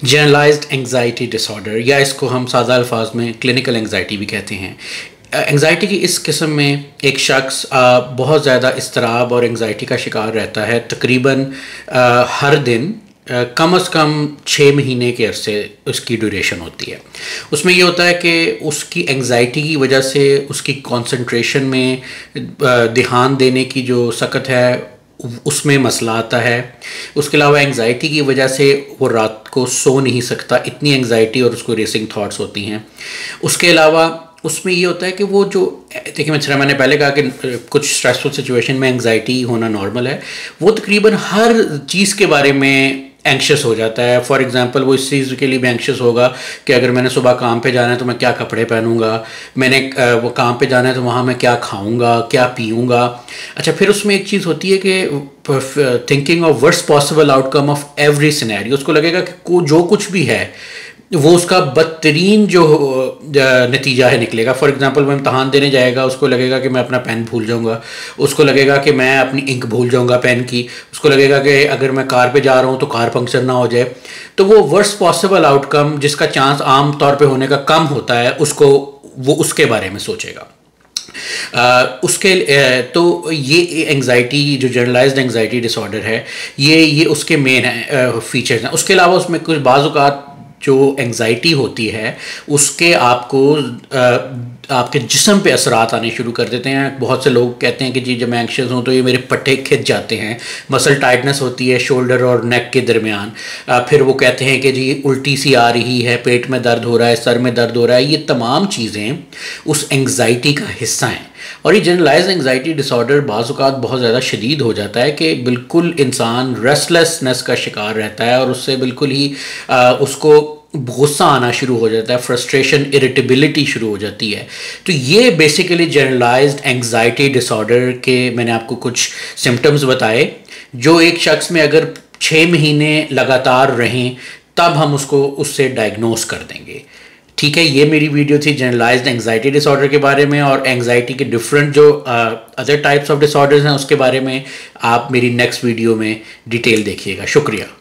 Generalised anxiety disorder, या इसको हम सादा अल्फाज में क्लिनिकल एंग्जाइटी भी कहते हैं। एंग्जाइटी की इस किस्म में एक शख्स बहुत ज़्यादा इस्तराब और एंग्जाइटी का शिकार रहता है। तकरीबन हर दिन कम से कम 6 महीने के अरसे उसकी ड्यूरेशन होती है। उसमें ये होता है कि उसकी एंग्जाइटी की वजह से उसकी कंसंट्रेशन में ध्यान देने की जो सकत है उसमें मसला आता है। उसके अलावा एंग्जाइटी की वजह से वो रात को सो नहीं सकता, इतनी एंग्जाइटी और उसको रेसिंग थॉट्स होती हैं। उसके अलावा उसमें ये होता है कि वो जो देखिए मैंने पहले कहा कि कुछ स्ट्रेसफुल सिचुएशन में एंग्जाइटी होना नॉर्मल है। वो तकरीबन हर चीज़ के बारे में एंक्शस हो जाता है। फॉर एग्जांपल वो इस चीज़ के लिए भी एंक्शस होगा कि अगर मैंने सुबह काम पे जाना है तो मैं क्या कपड़े पहनूंगा, मैंने वो काम पे जाना है तो वहाँ मैं क्या खाऊंगा, क्या पीऊंगा। अच्छा, फिर उसमें एक चीज़ होती है कि thinking of worst possible outcome of every scenario. उसको लगेगा कि जो कुछ भी है वो उसका बदतरीन जो नतीजा है निकलेगा। फॉर एग्जांपल वो इम्तहान देने जाएगा, उसको लगेगा कि मैं अपना पेन भूल जाऊंगा, उसको लगेगा कि मैं अपनी इंक भूल जाऊंगा पेन की, उसको लगेगा कि अगर मैं कार पे जा रहा हूँ तो कार पंक्चर ना हो जाए। तो वो वर्स्ट पॉसिबल आउटकम जिसका चांस आम तौर पे होने का कम होता है वो उसके बारे में सोचेगा। तो ये एंग्जाइटी जो जनरलाइज्ड एंग्जाइटी डिसऑर्डर है ये उसके मेन फीचर्स हैं। उसके अलावा उसमें कुछ बाज़ औक़ात जो एंग्जाइटी होती है उसके आपके जिस्म पे असरात आने शुरू कर देते हैं। बहुत से लोग कहते हैं कि जी जब मैं एंग्शियस हूँ तो ये मेरे पट्टे खिंच जाते हैं, मसल टाइटनेस होती है शोल्डर और नेक के दरमियान। फिर वो कहते हैं कि जी उल्टी सी आ रही है, पेट में दर्द हो रहा है, सर में दर्द हो रहा है। ये तमाम चीज़ें उस एंग्जाइटी का हिस्सा हैं। और ये जनरलाइज्ड एंग्जाइटी डिसऑर्डर बाज़ औक़ात बहुत ज़्यादा शदीद हो जाता है कि बिल्कुल इंसान रेस्टलेसनेस का शिकार रहता है और उससे बिल्कुल ही उसको गुस्सा आना शुरू हो जाता है, फ्रस्ट्रेशन, इरिटेबिलिटी शुरू हो जाती है। तो ये बेसिकली जनरलाइज्ड एंग्जाइटी डिसऑर्डर के मैंने आपको कुछ सिम्टम्स बताए जो एक शख्स में अगर 6 महीने लगातार रहें तब हम उसको उससे डायग्नोस कर देंगे। ठीक है, ये मेरी वीडियो थी जनरलाइज्ड एंग्जाइटी डिसऑर्डर के बारे में, और एंग्जाइटी के डिफरेंट जो अदर टाइप्स ऑफ डिसऑर्डर्स हैं उसके बारे में आप मेरी नेक्स्ट वीडियो में डिटेल देखिएगा। शुक्रिया।